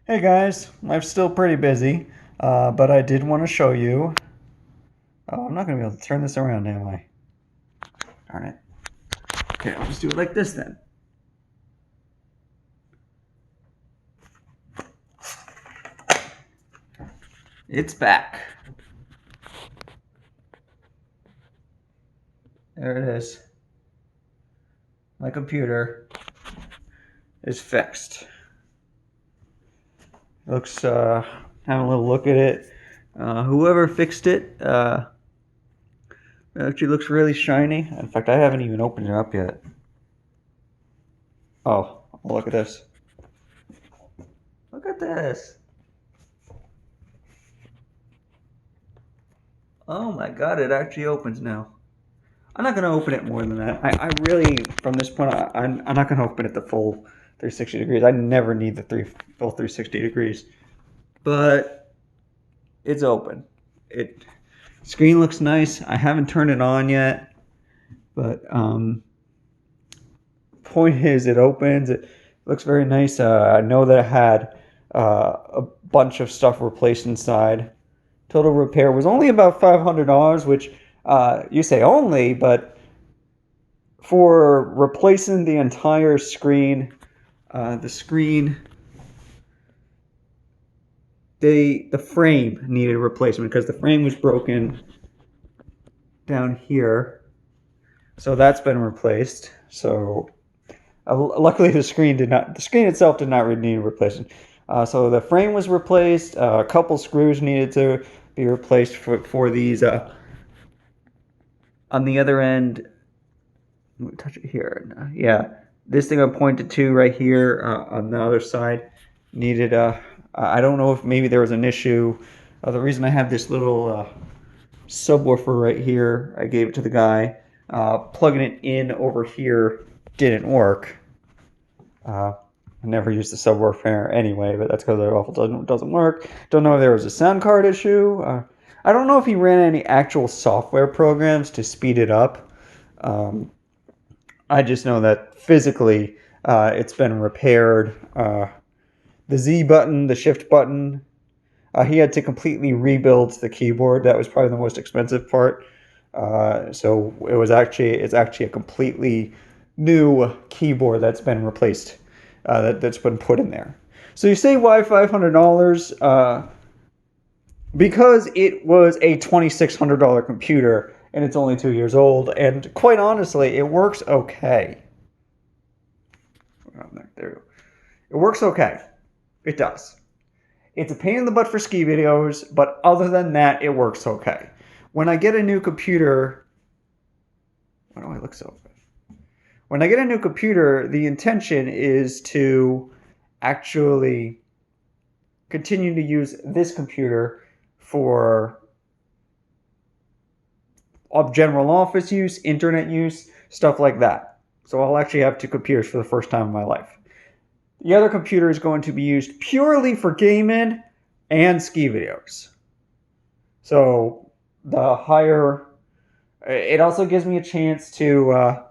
Hey guys, I'm still pretty busy, but I did want to show you. Oh, I'm not going to be able to turn this around, am I? Darn it. Okay, I'll just do it like this then. It's back. There it is. My computer is fixed. Looks, having a little look at it. Whoever fixed it, it actually looks really shiny. In fact, I haven't even opened it up yet. Oh, look at this. Look at this. Oh my god, it actually opens now. I'm not going to open it more than that. I really, from this point, I'm not going to open it the full 360 degrees. I never need the full 360 degrees. But it's open. It Screen looks nice. I haven't turned it on yet, but point is, it opens. It looks very nice. I know that it had a bunch of stuff replaced inside. Total repair was only about $500, which you say only, but for replacing the entire screen, the screen, the frame needed replacement because the frame was broken down here. So that's been replaced. So luckily the screen itself did not need replacement. So the frame was replaced. A couple screws needed to be replaced for these. On the other end, let me touch it here. Yeah, this thing I pointed to right here on the other side needed I don't know if maybe there was an issue. The reason I have this little subwoofer right here, I gave it to the guy. Plugging it in over here didn't work. I never used the subwoofer anyway, but that's because it awful doesn't work. Don't know if there was a sound card issue. I don't know if he ran any actual software programs to speed it up. Um, I just know that physically it's been repaired. The Z button, the shift button, he had to completely rebuild the keyboard. That was probably the most expensive part. So it's actually a completely new keyboard that's been replaced, that's been put in there. So you say why $500? Because it was a $2,600 computer and it's only 2 years old, and quite honestly, it works okay. There, it works okay. It does. It's a pain in the butt for ski videos, but other than that, it works okay. When I get a new computer, why do I look so good? When I get a new computer, the intention is to actually continue to use this computer for general office use, internet use, stuff like that. So I'll actually have two computers for the first time in my life. The other computer is going to be used purely for gaming and ski videos. So the higher, it also gives me a chance to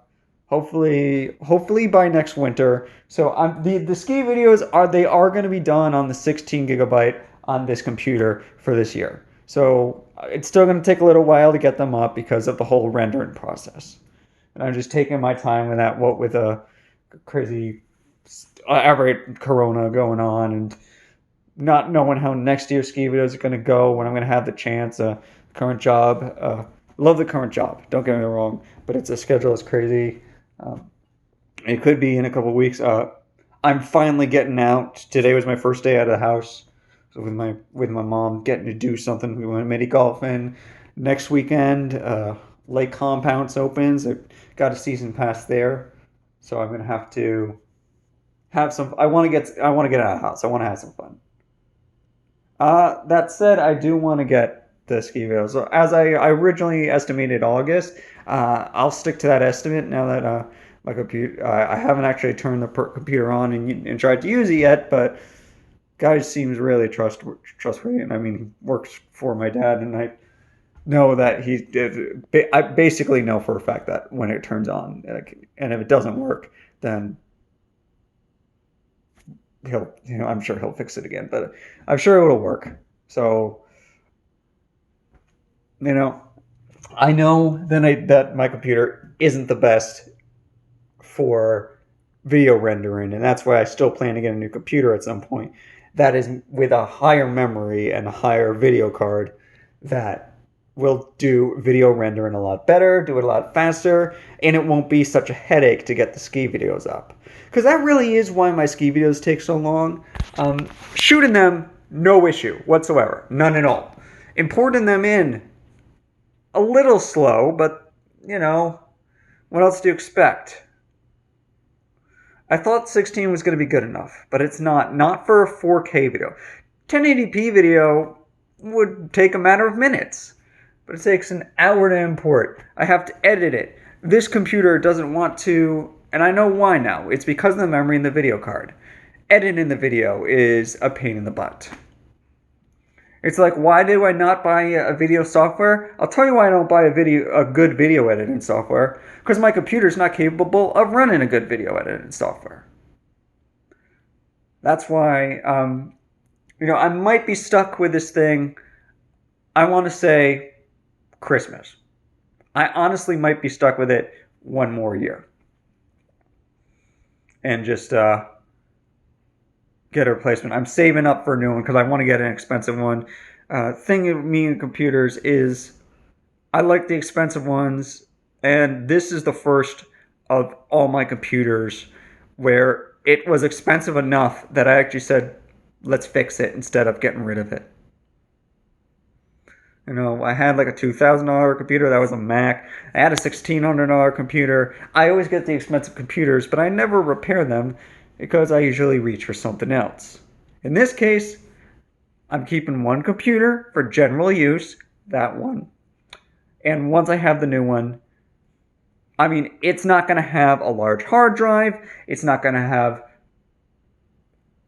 hopefully by next winter. So the ski videos are going to be done on the 16 gigabyte on this computer for this year. So it's still going to take a little while to get them up because of the whole rendering process. And I'm just taking my time with that. What with a crazy aberrate corona going on and not knowing how next year's ski videos are going to go, when I'm going to have the chance. Current job, love the current job. Don't get me wrong, but it's a schedule is crazy. Um, it could be in a couple of weeks. I'm finally getting out. Today was my first day out of the house. So with my mom, getting to do something. We went mini golfing. Next weekend, Lake Compounce opens. I got a season pass there, so I'm gonna have to have some. I want to get out of the house. I want to have some fun. That said, I do want to get the ski video. So as I originally estimated August, I'll stick to that estimate now that my computer. I haven't actually turned the computer on and tried to use it yet, but guy seems really trustworthy, and I mean, he works for my dad, and I know that he did. I basically know for a fact that when it turns on, and if it doesn't work, then I'm sure he'll fix it again, but I'm sure it'll work. So, you know, I know that my computer isn't the best for video rendering, and that's why I still plan to get a new computer at some point. That is with a higher memory and a higher video card that will do video rendering a lot better, do it a lot faster, and it won't be such a headache to get the ski videos up. Because that really is why my ski videos take so long. Shooting them, no issue whatsoever, none at all. Importing them in, a little slow, but what else do you expect? I thought 16 was going to be good enough, but it's not. Not for a 4K video. 1080p video would take a matter of minutes, but it takes an hour to import. I have to edit it. This computer doesn't want to, and I know why now. It's because of the memory in the video card. Editing the video is a pain in the butt. It's like, why do I not buy a video software? I'll tell you why I don't buy a good video editing software. Because my computer's not capable of running a good video editing software. That's why, I might be stuck with this thing. I want to say Christmas. I honestly might be stuck with it one more year. And just get a replacement. I'm saving up for a new one because I want to get an expensive one. Thing with me and computers is I like the expensive ones, and this is the first of all my computers where it was expensive enough that I actually said, let's fix it instead of getting rid of it. I had like a $2,000 computer. That was a Mac. I had a $1,600 computer. I always get the expensive computers, but I never repair them because I usually reach for something else. In this case, I'm keeping one computer for general use, that one. And once I have the new one, it's not going to have a large hard drive. It's not going to have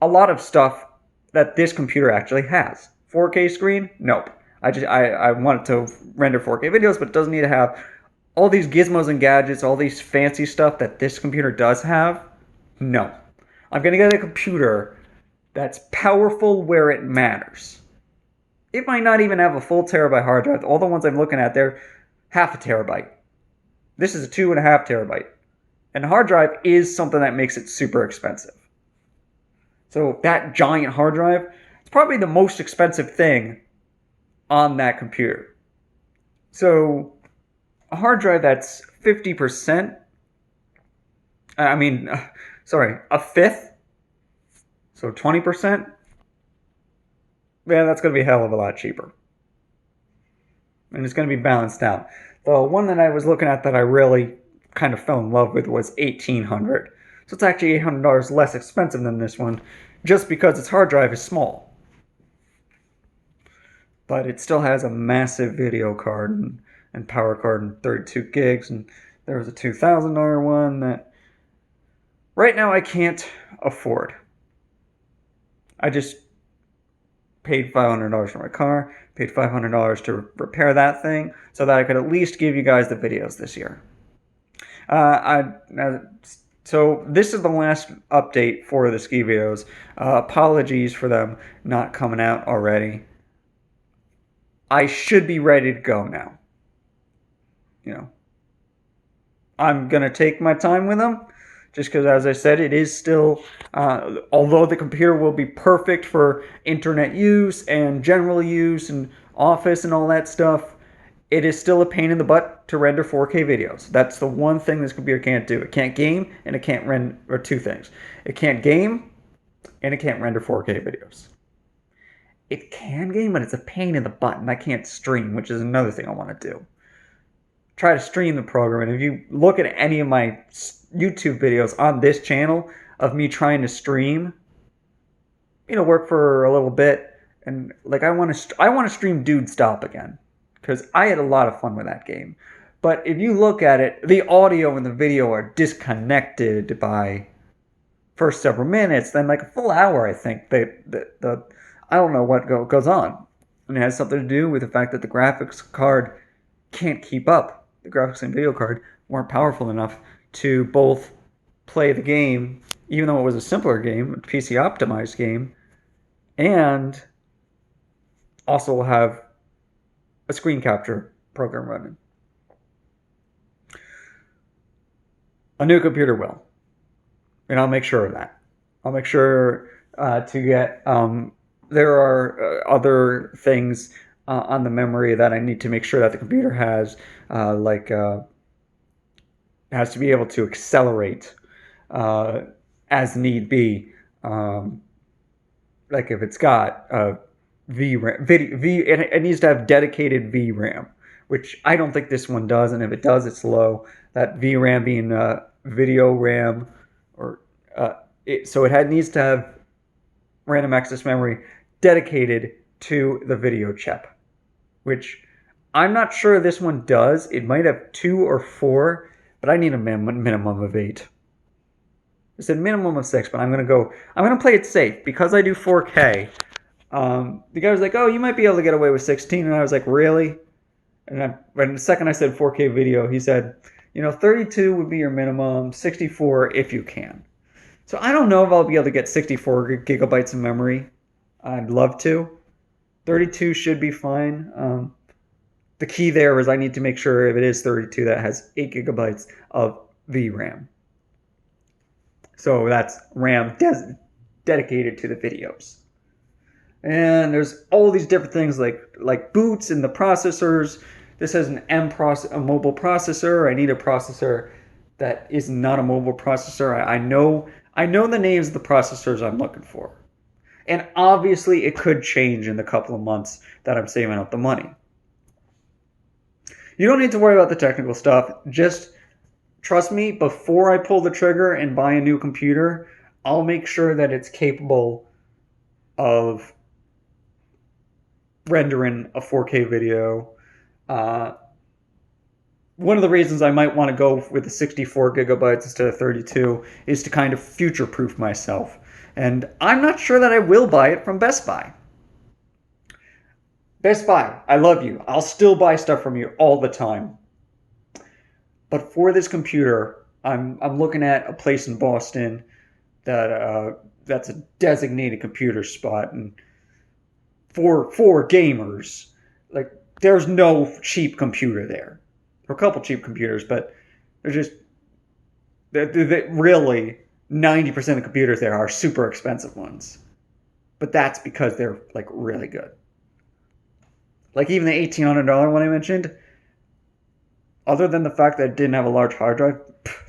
a lot of stuff that this computer actually has. 4K screen? Nope. I want it to render 4K videos, but it doesn't need to have all these gizmos and gadgets, all these fancy stuff that this computer does have. No. I'm going to get a computer that's powerful where it matters. It might not even have a full terabyte hard drive. All the ones I'm looking at, they're half a terabyte. This is a 2.5 terabyte. And a hard drive is something that makes it super expensive. So that giant hard drive, it's probably the most expensive thing on that computer. So a hard drive that's 50%, a fifth, so 20%, that's going to be a hell of a lot cheaper. And it's going to be balanced out. The one that I was looking at that I really kind of fell in love with was $1,800. So it's actually $800 less expensive than this one, just because its hard drive is small. But it still has a massive video card and power card and 32 gigs. And there was a $2,000 one that right now I can't afford. I just paid $500 for my car, paid $500 to repair that thing so that I could at least give you guys the videos this year. So this is the last update for the ski videos. Apologies for them not coming out already. I should be ready to go now. I'm going to take my time with them. Just because, as I said, it is still, although the computer will be perfect for internet use and general use and office and all that stuff, it is still a pain in the butt to render 4K videos. That's the one thing this computer can't do. It can't game and it can't render, or two things. It can't game and it can't render 4K videos. It can game, but it's a pain in the butt, and I can't stream, which is another thing I want to do. Try to stream the program, and if you look at any of my YouTube videos on this channel of me trying to stream, work for a little bit, and I want to stream Dude Stop again, because I had a lot of fun with that game. But if you look at it, the audio and the video are disconnected by first several minutes, then like a full hour, I think the I don't know what goes on. And it has something to do with the fact that the graphics card can't keep up. The graphics and video card weren't powerful enough to both play the game even though it was a simpler game, a PC optimized game, and also will have a screen capture program running. A new computer will, and I'll make sure of that. I'll make sure to get. There are other things on the memory that I need to make sure that the computer has, like has to be able to accelerate as need be. Like if it's got VRAM, it needs to have dedicated VRAM, which I don't think this one does, and if it does, it's low. That VRAM being video RAM, or so needs to have random access memory dedicated to the video chip, which I'm not sure this one does. It might have 2 or 4, but I need a minimum of 8. I said minimum of 6, but I'm gonna play it safe because I do 4K. The guy was like, "Oh, you might be able to get away with 16," and I was like, "Really?" And when the second I said 4K video, he said, 32 would be your minimum, 64 if you can. So I don't know if I'll be able to get 64 gigabytes of memory. I'd love to. 32 should be fine. The key there is I need to make sure if it is 32 that it has 8 gigabytes of VRAM. So that's RAM dedicated to the videos. And there's all these different things like boots and the processors. This has a mobile processor. I need a processor that is not a mobile processor. I know the names of the processors I'm looking for. And obviously it could change in the couple of months that I'm saving up the money. You don't need to worry about the technical stuff. Just trust me, before I pull the trigger and buy a new computer, I'll make sure that it's capable of rendering a 4K video. One of the reasons I might want to go with the 64 gigabytes instead of 32 is to kind of future-proof myself. And I'm not sure that I will buy it from Best Buy. Best Buy, I love you. I'll still buy stuff from you all the time. But for this computer, I'm looking at a place in Boston that's a designated computer spot, and for gamers, like there's no cheap computer there. There are a couple cheap computers, but they're really 90% of the computers there are super expensive ones. But that's because they're like really good. Like even the $1,800 one I mentioned, other than the fact that it didn't have a large hard drive,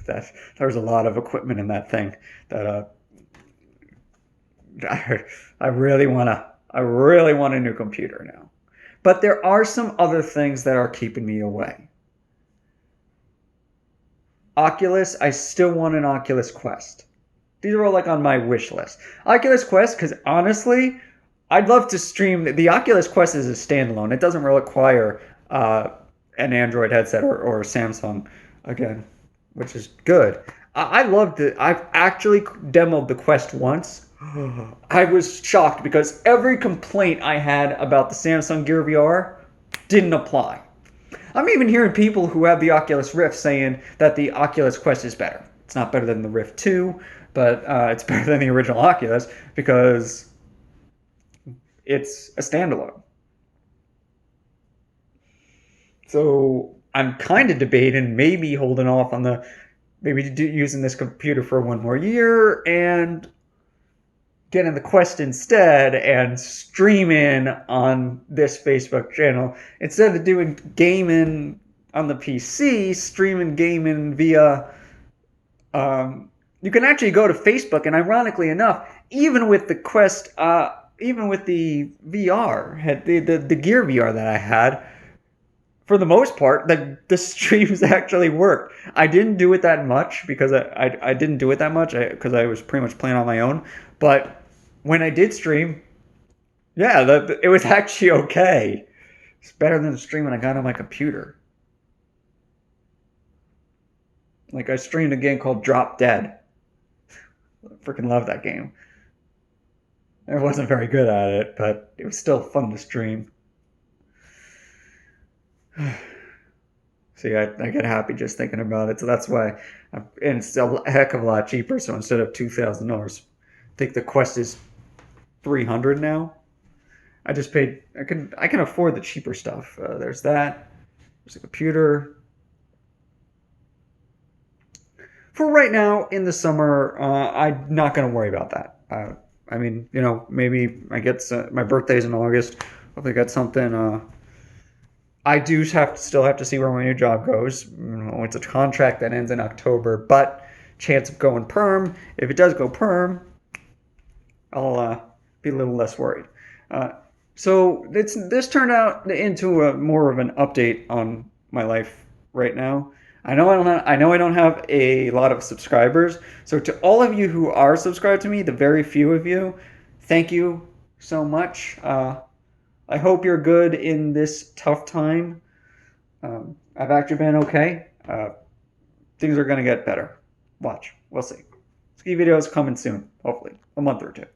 there was a lot of equipment in that thing that I really want a new computer now. But there are some other things that are keeping me away. Oculus, I still want an Oculus Quest. These are all like on my wish list. Oculus Quest, because honestly, I'd love to stream. The Oculus Quest is a standalone. It doesn't require an Android headset or Samsung again, which is good. I loved it. I've actually demoed the Quest once. I was shocked because every complaint I had about the Samsung Gear VR didn't apply. I'm even hearing people who have the Oculus Rift saying that the Oculus Quest is better. It's not better than the Rift 2, but it's better than the original Oculus because it's a standalone. So I'm kind of debating maybe holding off on using this computer for one more year and getting the Quest instead and streaming on this Facebook channel instead of doing gaming on the PC, streaming gaming via. You can actually go to Facebook, and ironically enough, even with the Quest, even with the VR, the Gear VR that I had, for the most part, the streams actually worked. I didn't do it that much because I didn't do it that much because I was pretty much playing on my own. But when I did stream, yeah, it was actually okay. It's better than the streaming I got on my computer. Like I streamed a game called Drop Dead. I freaking love that game. I wasn't very good at it, but it was still fun to stream. See, I get happy just thinking about it. So that's why, and it's a heck of a lot cheaper. So instead of $2,000, I think the Quest is 300 now. I just paid. I can afford the cheaper stuff. There's that. There's a computer. For right now in the summer, I'm not going to worry about that. I mean, maybe I get my birthday's in August. Hopefully, I get something. I do still have to see where my new job goes. It's a contract that ends in October, but chance of going perm. If it does go perm, I'll be a little less worried. Uh, so this turned out into more of an update on my life right now. I know I don't have a lot of subscribers. So to all of you who are subscribed to me, the very few of you, thank you so much. I hope you're good in this tough time. I've actually been okay. Things are gonna get better. Watch. We'll see. Ski videos coming soon, hopefully. A month or two.